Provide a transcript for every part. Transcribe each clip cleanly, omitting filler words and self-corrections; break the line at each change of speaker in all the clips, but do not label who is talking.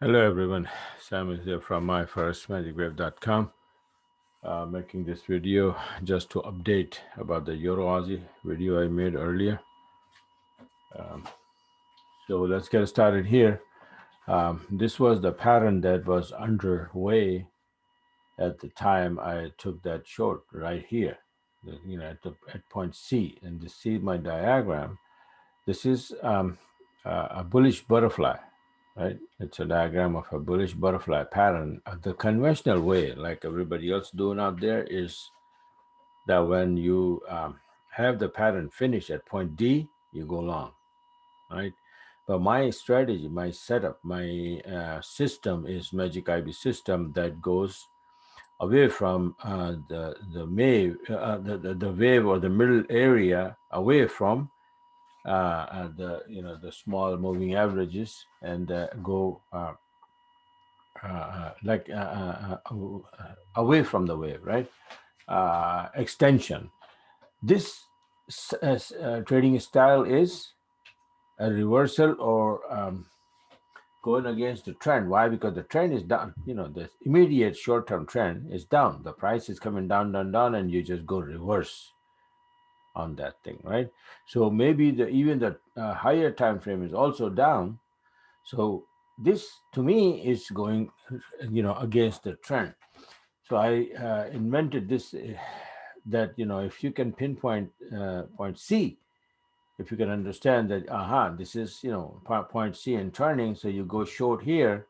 Hello everyone, Sam is here from myfirstmagicwave.com, making this video just to update about the EUR-AUD video I made earlier. So let's get started here. This was the pattern that was underway at the time I took that short right here, at point C. And to see my diagram, this is a bullish butterfly, right? It's a diagram of a bullish butterfly pattern. The conventional way, like everybody else doing out there, is that when you have the pattern finish at point D, you go long, right? But my strategy, my setup, my system is Magic IB system that goes away from the wave or the middle area, away from the small moving averages, and go away from the wave, right? Extension. This trading style is a reversal or going against the trend. Why? Because the trend is down. The immediate short-term trend is down. The price is coming down, down, down, and you just go reverse on that thing, right? So maybe even the higher time frame is also down. So this to me is going, against the trend. So I invented this that if you can pinpoint point C, if you can understand that, this is point C and turning, so you go short here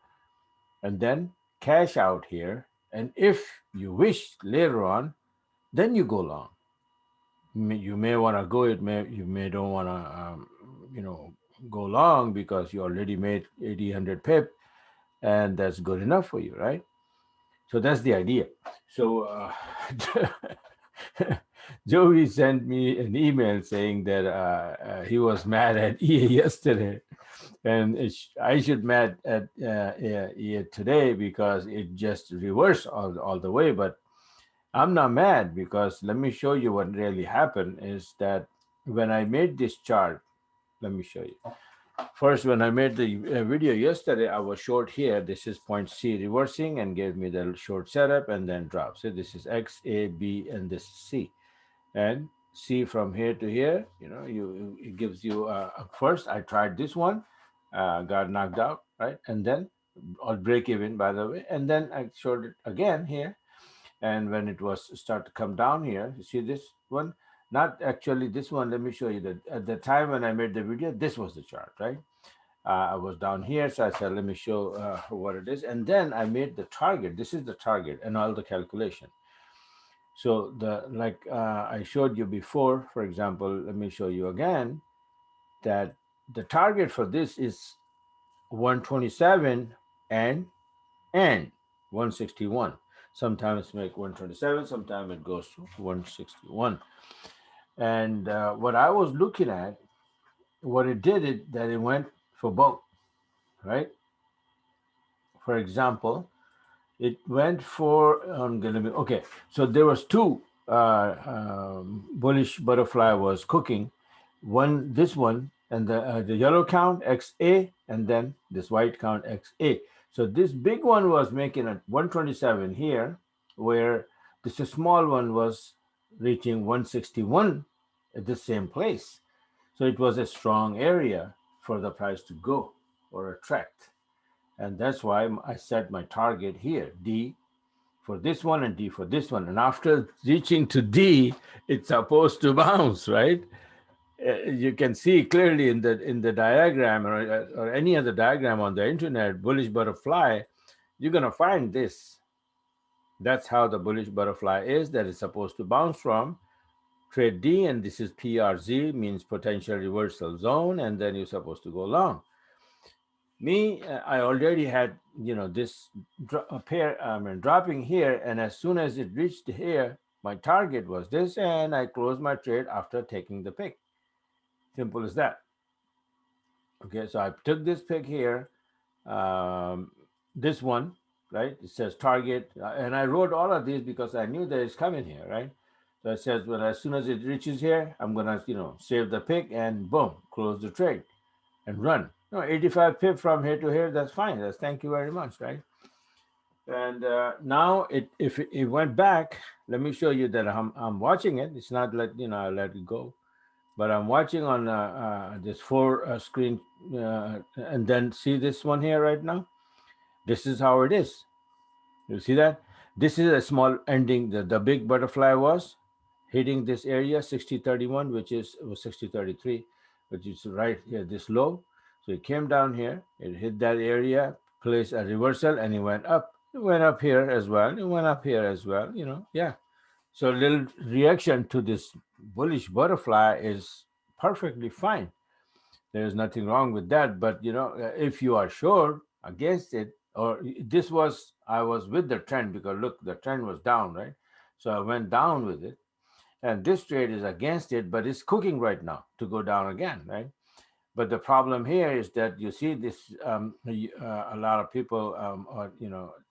and then cash out here, and if you wish later on, then you go long. You may want to go, you may don't want to go long because you already made 80 100 pip, and that's good enough for you, right? So that's the idea. So Joey sent me an email saying that he was mad at EA yesterday, and I should mad at EA today because it just reversed all the way. But I'm not mad, because let me show you what really happened is that when I made this chart, let me show you. First, when I made the video yesterday, I was short here. This is point C reversing and gave me the short setup and then drop. So this is X, A, B, and this is C. And C from here to here, it gives you, first I tried this one, got knocked out, right? And then, I'll break even, by the way. And then I showed it again here, and when it was start to come down here, you see this one, not actually this one. Let me show you that at the time when I made the video, this was the chart, right? I was down here, so I said, let me show what it is, and then I made the target. This is the target and all the calculation. So I showed you before, for example, let me show you again that the target for this is 127 and 161. Sometimes make 127, sometimes it goes to 161. And what I was looking at, what it did, that it went for both, right? For example, it went for, okay, so there was two bullish butterfly was cooking. One, this one, and the yellow count XA, and then this white count XA. So this big one was making a 127 here, where this small one was reaching 161 at the same place. So it was a strong area for the price to go or attract. And that's why I set my target here, D for this one and D for this one. And after reaching to D, it's supposed to bounce, right? You can see clearly in the diagram, or any other diagram on the internet, bullish butterfly, you're going to find this. That's how the bullish butterfly is, that is supposed to bounce from. Trade D, and this is PRZ, means potential reversal zone, and then you're supposed to go long. Me, I already had this dropping here, and as soon as it reached here, my target was this, and I closed my trade after taking the pick. Simple as that. Okay, so I took this pick here, this one, right? It says target, and I wrote all of these because I knew that it's coming here, right? So it says, well, as soon as it reaches here, I'm gonna save the pick and boom, close the trade and run. No, 85 pip from here to here, that's fine. That's thank you very much, right? And now if it went back, let me show you that I'm watching it. It's not let I let it go, but I'm watching on this four screen, and then see this one here right now. This is how it is. You see that? This is a small ending. The big butterfly was hitting this area 6031, which is was 6033, which is right here, this low. So it came down here, it hit that area, placed a reversal, and it went up. It went up here as well. It went up here as well. Yeah. So little reaction to this bullish butterfly is perfectly fine. There's nothing wrong with that. But if you are sure against it, or this was I was with the trend because look, the trend was down, right? So I went down with it, and this trade is against it, but it's cooking right now to go down again, right? But the problem here is that you see this a lot of people or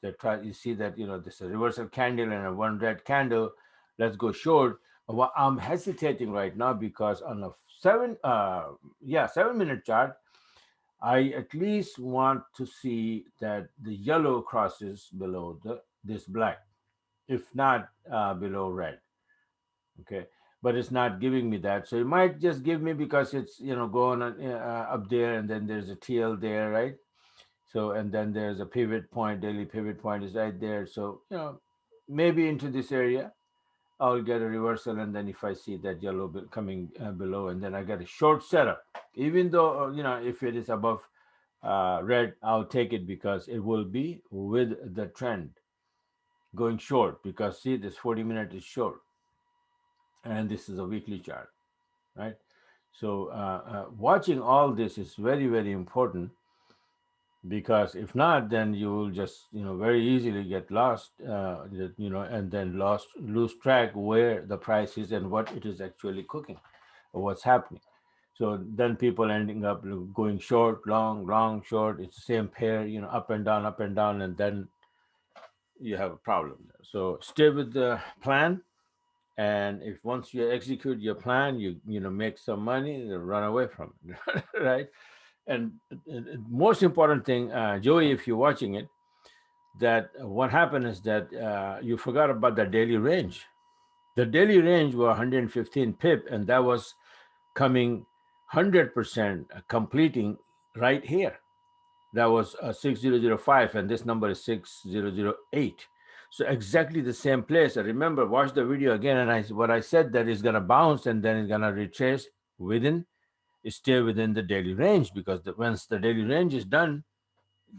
they try, you see that this is a reversal candle and a one red candle, let's go short. Well, I'm hesitating right now because on a 7-minute chart, I at least want to see that the yellow crosses below this black, if not below red. Okay, but it's not giving me that, so it might just give me because it's going on, up there, and then there's a TL there, right? So and then there's a pivot point, daily pivot point is right there. So maybe into this area I'll get a reversal, and then if I see that yellow coming below, and then I get a short setup, even though if it is above red, I'll take it because it will be with the trend going short, because see, this 40-minute is short, and this is a weekly chart, right? So watching all this is very, very important, because if not, then you will just very easily get lost, and then lose track where the price is and what it is actually cooking, or what's happening. So then people ending up going short, long, long, short. It's the same pair, up and down, and then you have a problem there. So stay with the plan, and if once you execute your plan, you make some money, then run away from it, right? And most important thing, Joey, if you're watching it, that what happened is that you forgot about the daily range. The daily range was 115 pip, and that was coming 100% completing right here. That was 6005, and this number is 6008. So exactly the same place. I remember, watch the video again, and what I said, that is going to bounce and then it's going to retrace within, stay within the daily range, because once the daily range is done,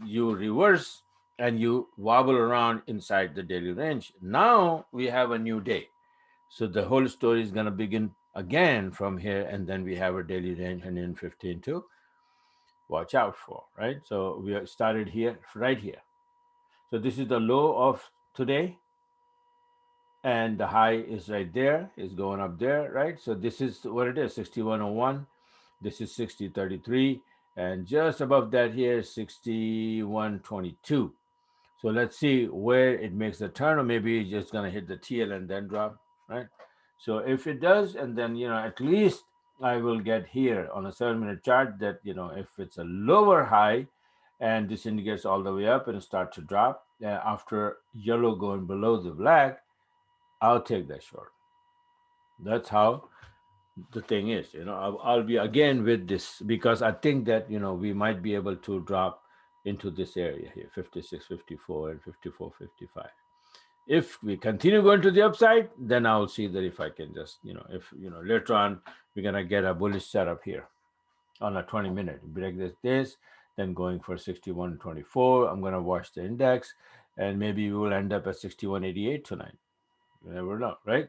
you reverse and you wobble around inside the daily range. Now we have a new day. So the whole story is going to begin again from here, and then we have a daily range 115 to watch out for, right? So we started here, right here. So this is the low of today, and the high is right there, is going up there, right? So this is what it is, 6101. This is 6033, and just above that here is 6122. So let's see where it makes the turn, or maybe it's just gonna hit the TL and then drop, right? So if it does, and then at least I will get here on a 7-minute chart that if it's a lower high, and this indicates all the way up and start to drop after yellow going below the black, I'll take that short. That's how the thing is. I'll be again with this, because I think that we might be able to drop into this area here, 56, 54, and 54, 55. If we continue going to the upside, then I'll see that if I can just if later on we're gonna get a bullish setup here on a 20-minute, break this, then going for 61.24. I'm gonna watch the index, and maybe we will end up at 61.88 tonight. You never know, right?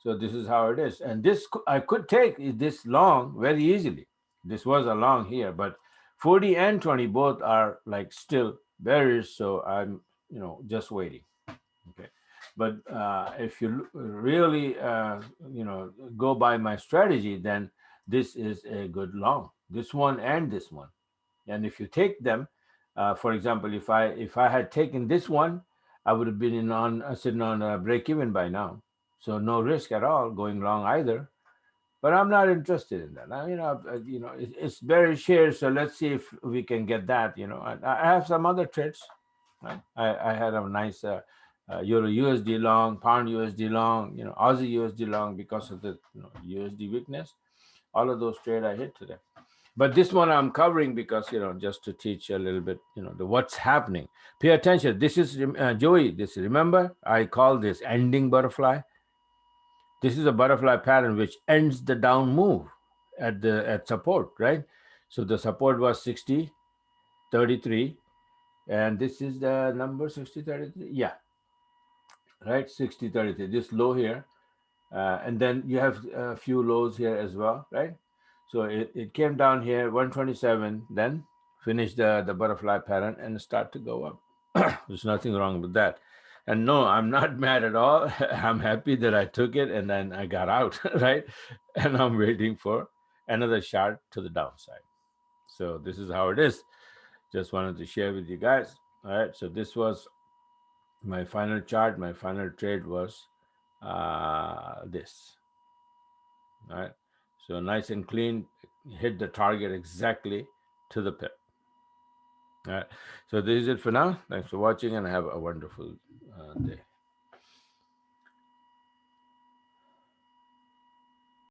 So this is how it is, and this I could take this long very easily. This was a long here, but 40 and 20 both are like still bearish, so I'm just waiting. Okay, but if you really go by my strategy, then this is a good long. This one and this one, and if you take them, for example, if I had taken this one, I would have been sitting on a break even by now. So no risk at all going long either. but I'm not interested in that. It's very shares. So let's see if we can get that. I have some other trades. Right? I had a nice Euro USD long, Pound USD long, Aussie USD long because of the USD weakness. All of those trade I hit today. But this one I'm covering because just to teach a little bit, the what's happening. Pay attention. This is Joey. This, remember, I call this ending butterfly. This is a butterfly pattern which ends the down move at support, right? So the support was 60.33, and this is the number 60.33. Yeah, right, 60.33. This low here, and then you have a few lows here as well, right? So it came down here 127, then finished the butterfly pattern and start to go up. There's nothing wrong with that. And no, I'm not mad at all. I'm happy that I took it and then I got out, right? And I'm waiting for another shot to the downside. So this is how it is. Just wanted to share with you guys. All right. So this was my final chart. My final trade was this. All right. So nice and clean, hit the target exactly to the pip. All right. So this is it for now. Thanks for watching and have a wonderful day.